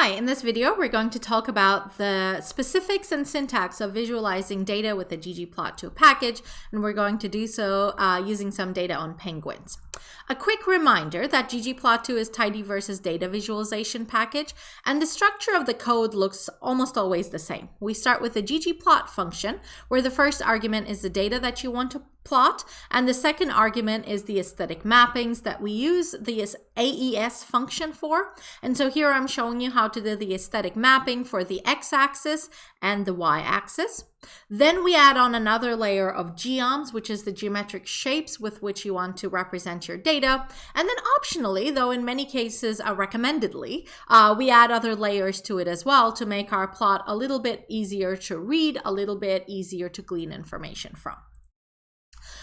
Hi, in this video, we're going to talk about the specifics and syntax of visualizing data with the ggplot2 package, and we're going to do so using some data on penguins. A quick reminder that ggplot2 is tidyverse's data visualization package, and the structure of the code looks almost always the same. We start with the ggplot function, where the first argument is the data that you want to plot, and the second argument is the aesthetic mappings that we use the AES function for. And so here I'm showing you how to do the aesthetic mapping for the x-axis and the y-axis. Then we add on another layer of geoms, which is the geometric shapes with which you want to represent your data. And then optionally, though in many cases recommendedly, we add other layers to it as well to make our plot a little bit easier to read, a little bit easier to glean information from.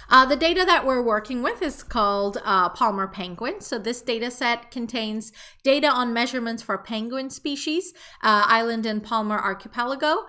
The data that we're working with is called Palmer penguin. So this data set contains data on measurements for penguin species, island and Palmer archipelago.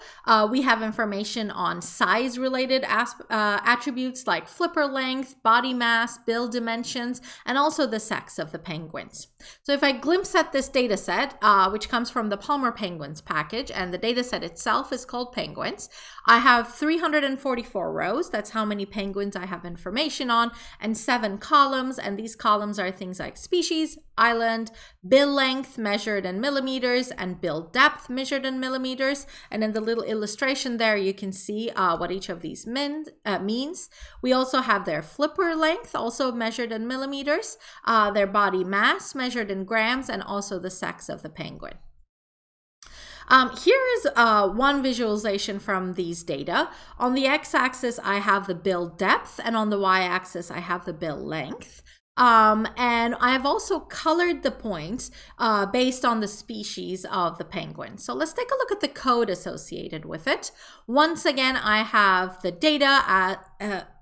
We have information on size-related attributes like flipper length, body mass, bill dimensions, and also the sex of the penguins. So if I glimpse at this data set, which comes from the Palmer penguins package, and the data set itself is called penguins, I have 344 rows. That's how many penguins I have information on, and 7 columns, and these columns are things like species, island, bill length measured in millimeters, and bill depth measured in millimeters. And in the little illustration there, you can see what each of these means. We also have their flipper length, also measured in millimeters, their body mass measured in grams, and also the sex of the penguin. Here is one visualization from these data. On the x-axis, I have the bill depth, and on the y-axis, I have the bill length. And I've also colored the points based on the species of the penguin. So let's take a look at the code associated with it. Once again, I have the data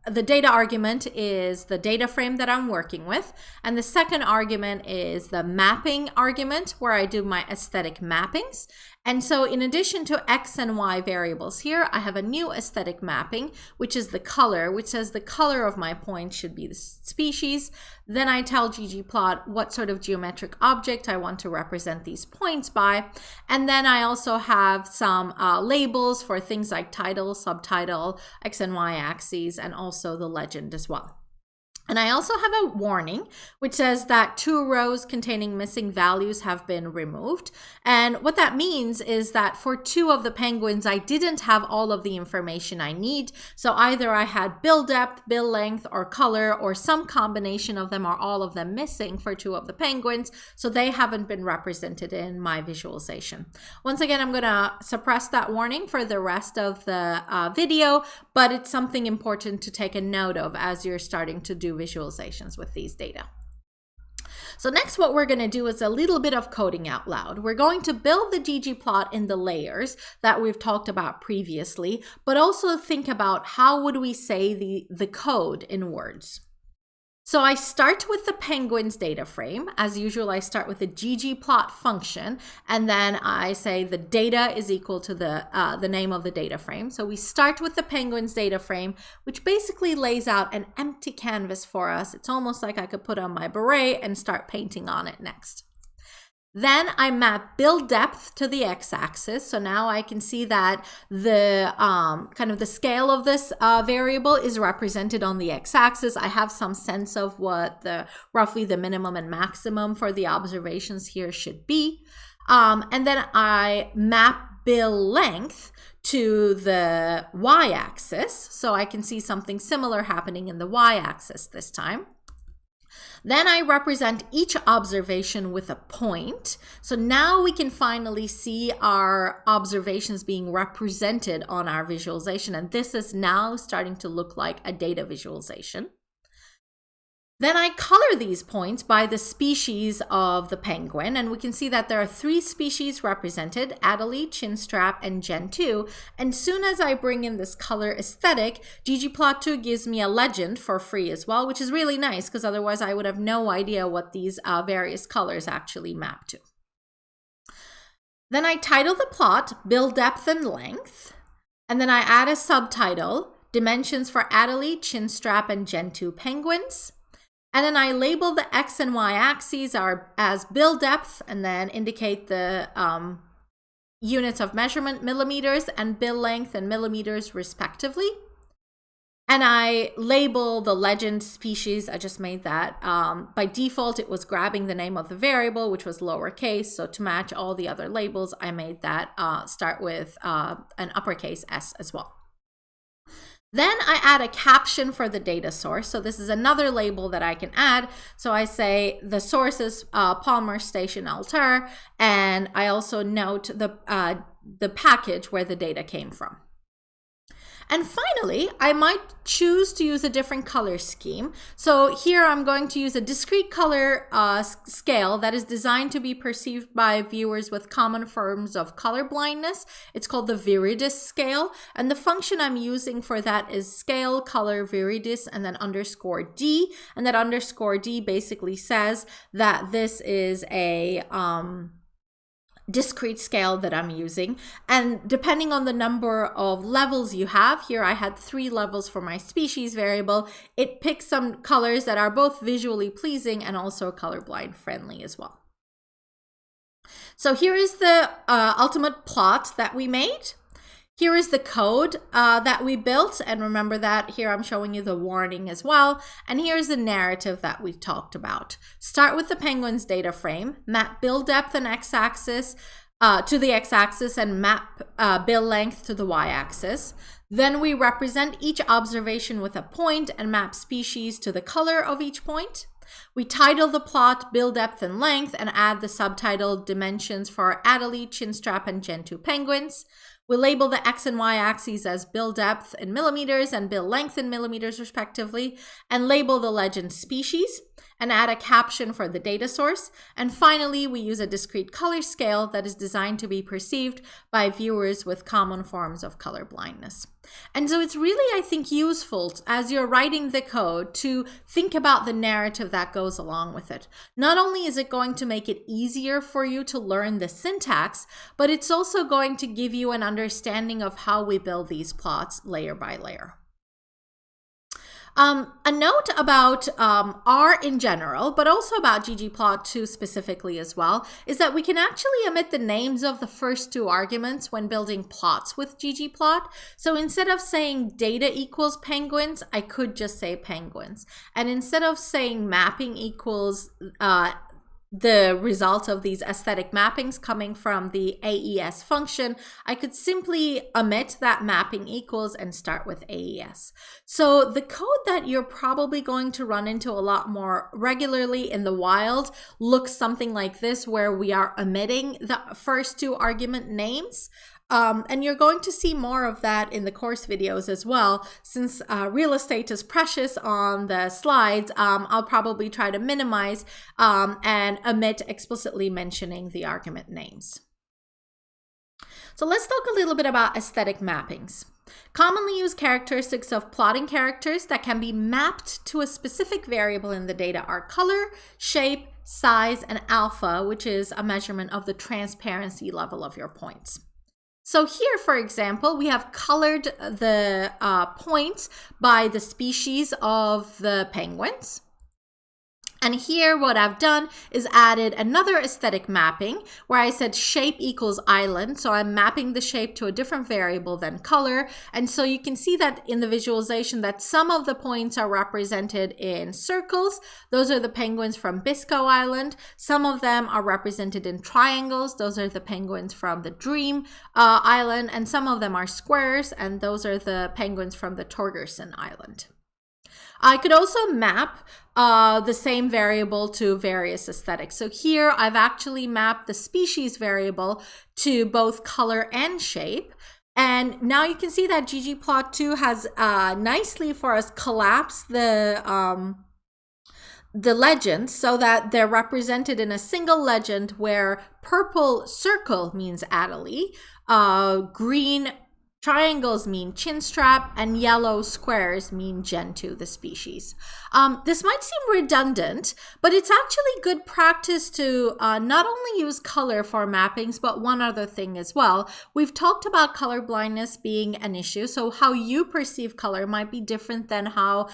the data argument is the data frame that I'm working with, and the second argument is the mapping argument where I do my aesthetic mappings. And so in addition to X and Y variables here, I have a new aesthetic mapping, which is the color, which says the color of my point should be the species. Then I tell ggplot what sort of geometric object I want to represent these points by. And then I also have some labels for things like title, subtitle, X and Y axes, and also the legend as well. And I also have a warning which says that 2 rows containing missing values have been removed. And what that means is that for 2 of the penguins, I didn't have all of the information I need. So either I had bill depth, bill length, or color, or some combination of them or all of them missing for 2 of the penguins. So they haven't been represented in my visualization. Once again, I'm going to suppress that warning for the rest of the video, but it's something important to take a note of as you're starting to do visualizations with these data. So next, what we're going to do is a little bit of coding out loud. We're going to build the ggplot in the layers that we've talked about previously, but also think about how would we say the code in words. So I start with the penguins data frame. As usual, I start with the ggplot function, and then I say the data is equal to the name of the data frame. So we start with the penguins data frame, which basically lays out an empty canvas for us. It's almost like I could put on my beret and start painting on it next. Then I map bill depth to the x-axis. So now I can see that the kind of the scale of this variable is represented on the x-axis. I have some sense of what roughly the minimum and maximum for the observations here should be. And then I map bill length to the y-axis. So I can see something similar happening in the y-axis this time. Then I represent each observation with a point. So now we can finally see our observations being represented on our visualization. And this is now starting to look like a data visualization. Then I color these points by the species of the penguin, and we can see that there are 3 species represented, Adelie, Chinstrap, and Gentoo. And soon as I bring in this color aesthetic, ggplot2 gives me a legend for free as well, which is really nice because otherwise I would have no idea what these various colors actually map to. Then I title the plot, bill depth and length, and then I add a subtitle, dimensions for Adelie, Chinstrap, and Gentoo penguins. And then I label the X and Y axes as build depth, and then indicate the units of measurement, millimeters, and build length in millimeters respectively. And I label the legend species. I just made that. By default, it was grabbing the name of the variable, which was lowercase. So to match all the other labels, I made that start with an uppercase S as well. Then I add a caption for the data source. So this is another label that I can add. So I say the source is Palmer Station Altar, and I also note the package where the data came from. And finally, I might choose to use a different color scheme. So here I'm going to use a discrete color scale that is designed to be perceived by viewers with common forms of color blindness. It's called the Viridis scale. And the function I'm using for that is scale color Viridis and then _D. And that _D basically says that this is a discrete scale that I'm using, and depending on the number of levels you have, here I had 3 levels for my species variable, it picks some colors that are both visually pleasing and also colorblind friendly as well. So here is the ultimate plot that we made. Here is the code that we built, and remember that here I'm showing you the warning as well. And here's the narrative that we talked about. Start with the penguin's data frame, map build depth and x-axis to the x-axis, and map build length to the y-axis. Then we represent each observation with a point and map species to the color of each point. We title the plot build depth and length and add the subtitle dimensions for Adelie, Chinstrap, and Gentoo penguins. We label the X and Y axes as build depth in millimeters and build length in millimeters respectively, and label the legend species and add a caption for the data source. And finally, we use a discrete color scale that is designed to be perceived by viewers with common forms of color blindness. And so it's really, I think, useful as you're writing the code to think about the narrative that goes along with it. Not only is it going to make it easier for you to learn the syntax, but it's also going to give you an understanding of how we build these plots layer by layer. A note about R in general, but also about ggplot2 specifically as well, is that we can actually omit the names of the first 2 arguments when building plots with ggplot. So instead of saying data equals penguins, I could just say penguins. And instead of saying mapping equals the result of these aesthetic mappings coming from the AES function, I could simply omit that mapping equals and start with AES. So the code that you're probably going to run into a lot more regularly in the wild looks something like this, where we are omitting the first 2 argument names. And you're going to see more of that in the course videos as well. Since real estate is precious on the slides, I'll probably try to minimize and omit explicitly mentioning the argument names. So let's talk a little bit about aesthetic mappings. Commonly used characteristics of plotting characters that can be mapped to a specific variable in the data are color, shape, size, and alpha, which is a measurement of the transparency level of your points. So here, for example, we have colored the points by the species of the penguins. And here what I've done is added another aesthetic mapping where I said shape equals island. So I'm mapping the shape to a different variable than color. And so you can see that in the visualization that some of the points are represented in circles. Those are the penguins from Biscoe Island. Some of them are represented in triangles. Those are the penguins from the Dream Island. And some of them are squares. And those are the penguins from the Torgerson Island. I could also map the same variable to various aesthetics. So here I've actually mapped the species variable to both color and shape. And now you can see that ggplot2 has nicely for us collapsed the legends so that they're represented in a single legend where purple circle means Adelie, green triangles mean chin strap, and yellow squares mean Gen2, the species. This might seem redundant, but it's actually good practice to not only use color for mappings, but one other thing as well. We've talked about color blindness being an issue, so how you perceive color might be different than how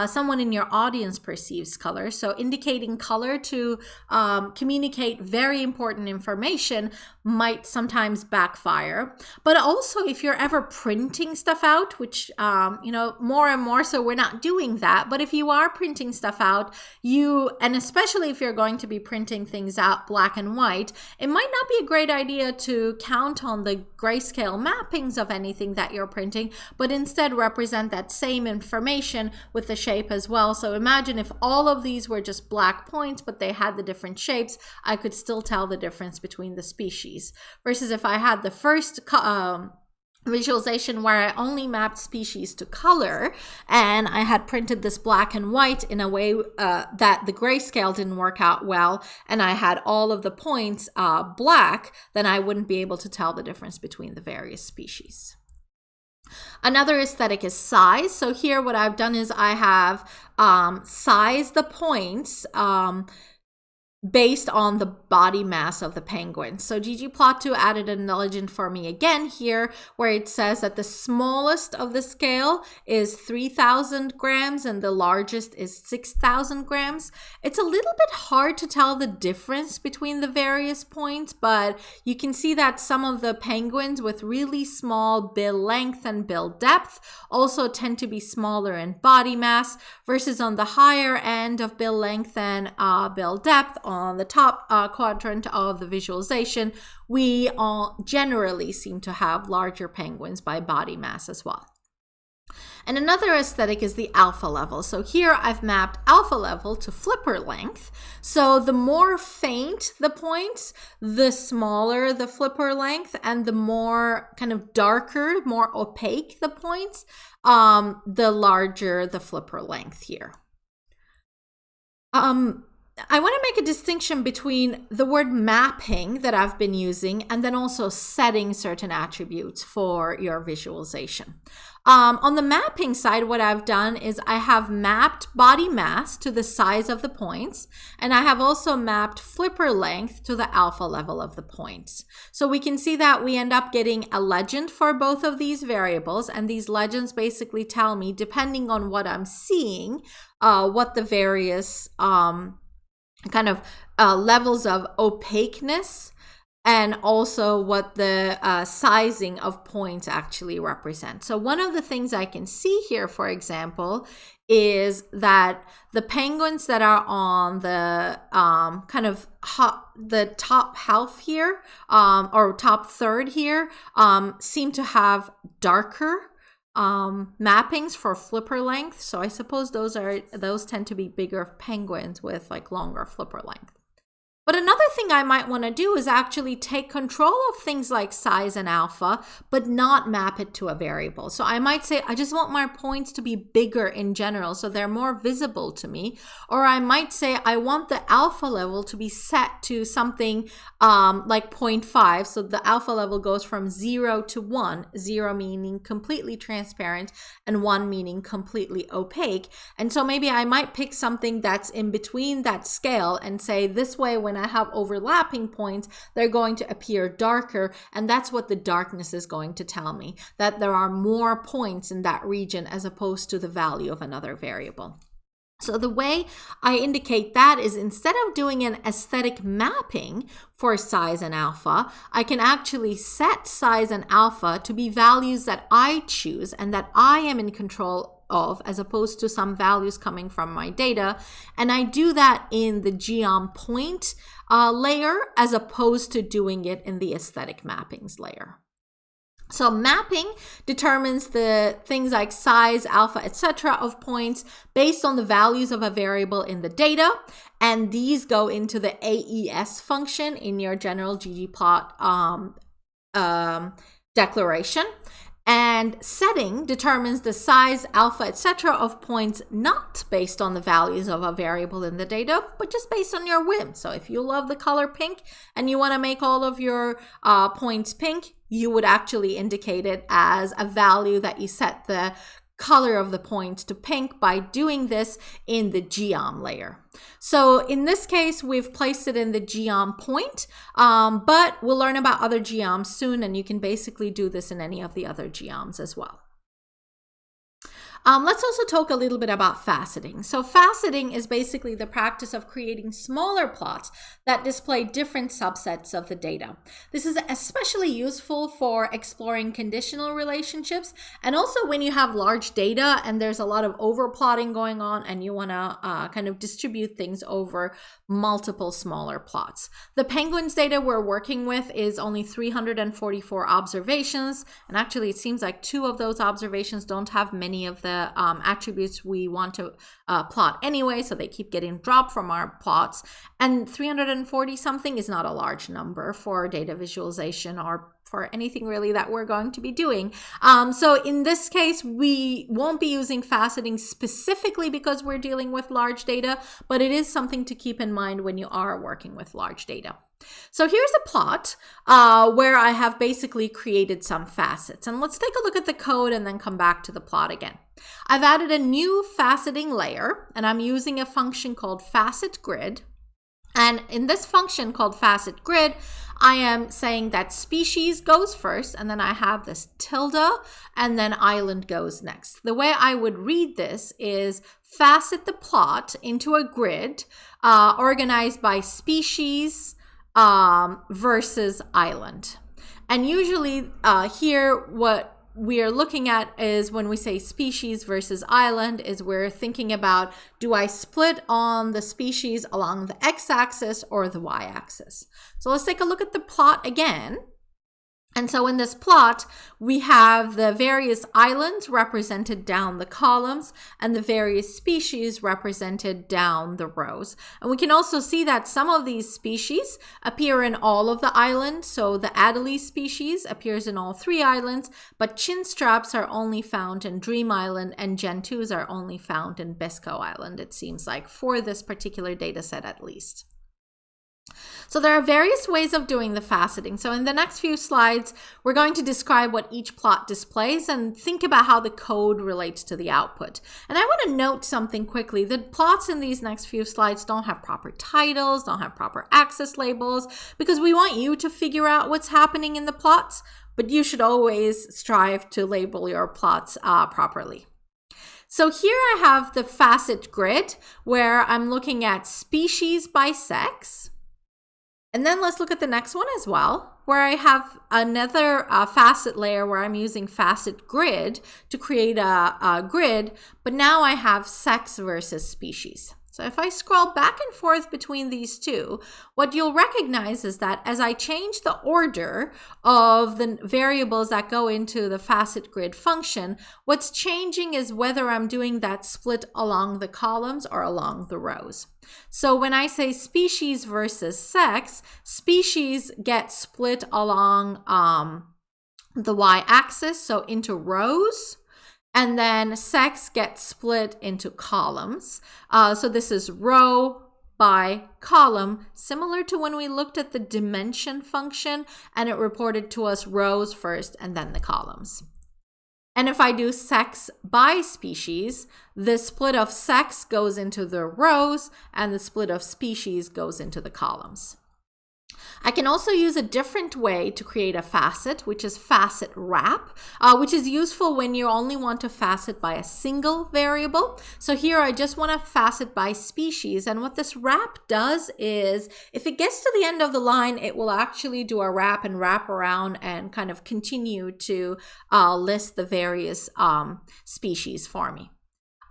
someone in your audience perceives color. So indicating color to communicate very important information might sometimes backfire. But also, if you're ever printing stuff out, which more and more so we're not doing that, but if you are printing stuff out, and especially if you're going to be printing things out black and white, it might not be a great idea to count on the grayscale mappings of anything that you're printing, but instead represent that same information with the shape as well. So imagine if all of these were just black points, but they had the different shapes, I could still tell the difference between the species. Versus if I had the first visualization where I only mapped species to color, and I had printed this black and white in a way that the grayscale didn't work out well, and I had all of the points black, then I wouldn't be able to tell the difference between the various species. Another aesthetic is size. So here what I've done is I have sized the points based on the body mass of the penguin. So ggplot2 added a legend for me again here, where it says that the smallest of the scale is 3,000 grams and the largest is 6,000 grams. It's a little bit hard to tell the difference between the various points, but you can see that some of the penguins with really small bill length and bill depth also tend to be smaller in body mass, versus on the higher end of bill length and bill depth, on the top quadrant of the visualization, we all generally seem to have larger penguins by body mass as well. And another aesthetic is the alpha level. So here I've mapped alpha level to flipper length. So the more faint the points, the smaller the flipper length, and the more kind of darker, more opaque the points, the larger the flipper length here. I want to make a distinction between the word mapping that I've been using and then also setting certain attributes for your visualization. On the mapping side, what I've done is I have mapped body mass to the size of the points, and I have also mapped flipper length to the alpha level of the points. So we can see that we end up getting a legend for both of these variables, and these legends basically tell me, depending on what I'm seeing, what the various kind of levels of opaqueness and also what the sizing of points actually represent. So one of the things I can see here, for example, is that the penguins that are on the the top half here, or top third here, seem to have darker mappings for flipper length. So I suppose those tend to be bigger penguins with like longer flipper length. But another thing I might want to do is actually take control of things like size and alpha, but not map it to a variable. So I might say, I just want my points to be bigger in general, so they're more visible to me. Or I might say, I want the alpha level to be set to something like 0.5. So the alpha level goes from 0 to 1, 0 meaning completely transparent and 1 meaning completely opaque. And so maybe I might pick something that's in between that scale and say, this way, when I have overlapping points, they're going to appear darker, and that's what the darkness is going to tell me, that there are more points in that region as opposed to the value of another variable. So the way I indicate that is, instead of doing an aesthetic mapping for size and alpha, I can actually set size and alpha to be values that I choose and that I am in control of, as opposed to some values coming from my data. And I do that in the geom point layer, as opposed to doing it in the aesthetic mappings layer. So mapping determines the things like size, alpha, etc. of points based on the values of a variable in the data. And these go into the AES function in your general ggplot declaration. And setting determines the size, alpha, etc. of points, not based on the values of a variable in the data, but just based on your whim. So if you love the color pink and you want to make all of your points pink, you would actually indicate it as a value that you set the color of the point to pink by doing this in the geom layer. So in this case, we've placed it in the geom point, but we'll learn about other geoms soon, and you can basically do this in any of the other geoms as well. Let's also talk a little bit about faceting. So faceting is basically the practice of creating smaller plots that display different subsets of the data. This is especially useful for exploring conditional relationships, and also when you have large data and there's a lot of overplotting going on and you want to kind of distribute things over multiple smaller plots. The penguins data we're working with is only 344 observations, and actually it seems like 2 of those observations don't have many of the attributes we want to plot anyway, so they keep getting dropped from our plots. And 340 something is not a large number for data visualization or for anything really that we're going to be doing. So in this case, we won't be using faceting specifically because we're dealing with large data, but it is something to keep in mind when you are working with large data. So here's a plot where I have basically created some facets. And let's take a look at the code and then come back to the plot again. I've added a new faceting layer, and I'm using a function called facet grid. And in this function called facet grid, I am saying that species goes first, and then I have this tilde, and then island goes next. The way I would read this is facet the plot into a grid organized by species versus island. And usually here what we are looking at is when we say species versus island is we're thinking about, do I split on the species along the x-axis or the y-axis? So let's take a look at the plot again. And so in this plot, we have the various islands represented down the columns and the various species represented down the rows. And we can also see that some of these species appear in all of the islands. So the Adelie species appears in all 3 islands, but chinstraps are only found in Dream Island and gentoos are only found in Biscoe Island, it seems like, for this particular data set at least. So there are various ways of doing the faceting. So in the next few slides, we're going to describe what each plot displays and think about how the code relates to the output. And I want to note something quickly. The plots in these next few slides don't have proper titles, don't have proper axis labels, because we want you to figure out what's happening in the plots, but you should always strive to label your plots properly. So here I have the facet grid where I'm looking at species by sex. And then let's look at the next one as well, where I have another facet layer where I'm using facet grid to create a grid, but now I have sex versus species. So if I scroll back and forth between these two, what you'll recognize is that as I change the order of the variables that go into the facet grid function, what's changing is whether I'm doing that split along the columns or along the rows. So when I say species versus sex, species get split along the y-axis, so into rows. And then sex gets split into columns. So this is row by column, similar to when we looked at the dimension function and it reported to us rows first and then the columns. And if I do sex by species, the split of sex goes into the rows and the split of species goes into the columns. I can also use a different way to create a facet, which is facet wrap, which is useful when you only want to facet by a single variable. So here I just want to facet by species. And what this wrap does is if it gets to the end of the line, it will actually do a wrap and wrap around and kind of continue to list the various species for me.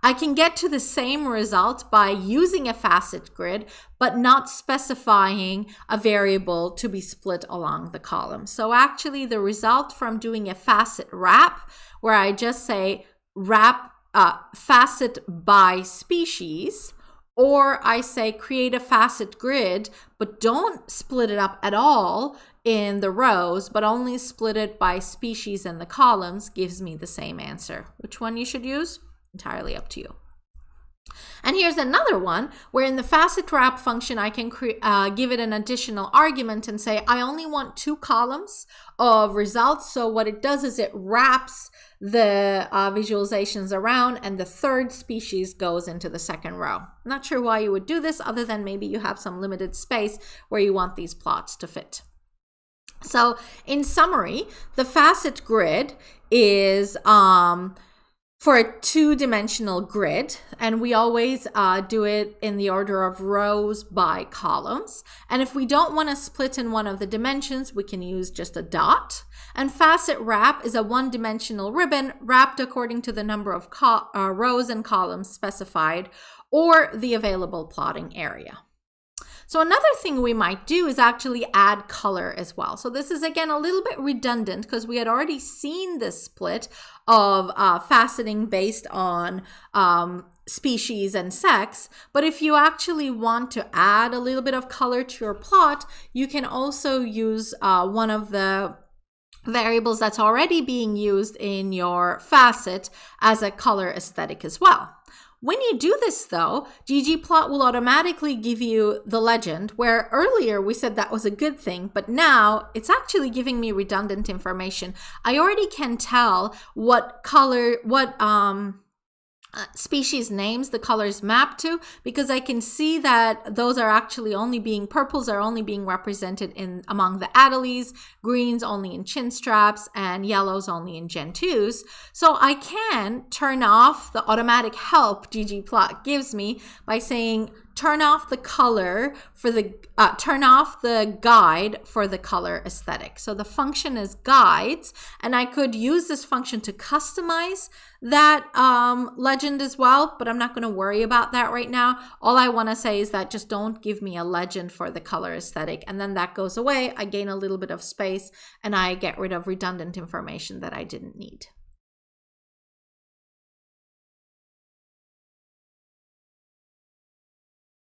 I can get to the same result by using a facet grid, but not specifying a variable to be split along the column. So actually the result from doing a facet wrap, where I just say wrap facet by species, or I say create a facet grid, but don't split it up at all in the rows, but only split it by species in the columns, gives me the same answer. Which one you should use? Entirely up to you. And here's another one where in the facet wrap function, I can give it an additional argument and say, I only want 2 columns of results. So what it does is it wraps the visualizations around, and the 3rd species goes into the 2nd row. Not sure why you would do this, other than maybe you have some limited space where you want these plots to fit. So in summary, the facet grid is for a 2-dimensional grid, and we always do it in the order of rows by columns. And if we don't want to split in one of the dimensions, we can use just a dot. And facet wrap is a 1-dimensional ribbon wrapped according to the number of rows and columns specified, or the available plotting area. So another thing we might do is actually add color as well. So this is again a little bit redundant because we had already seen this split of faceting based on species and sex. But if you actually want to add a little bit of color to your plot, you can also use one of the variables that's already being used in your facet as a color aesthetic as well. When you do this though, ggplot will automatically give you the legend, where earlier we said that was a good thing, but now it's actually giving me redundant information. I already can tell what color, what species names the colors map to, because I can see that those are actually only being, purples are only being represented in among the Adelies, greens only in chin straps, and yellows only in Gen 2s. So I can turn off the automatic help ggplot gives me by saying turn off the color for the turn off the guide for the color aesthetic. So the function is guides, and I could use this function to customize that legend as well, but I'm not going to worry about that right now. All I want to say is that just don't give me a legend for the color aesthetic, and then that goes away. I gain a little bit of space and I get rid of redundant information that I didn't need.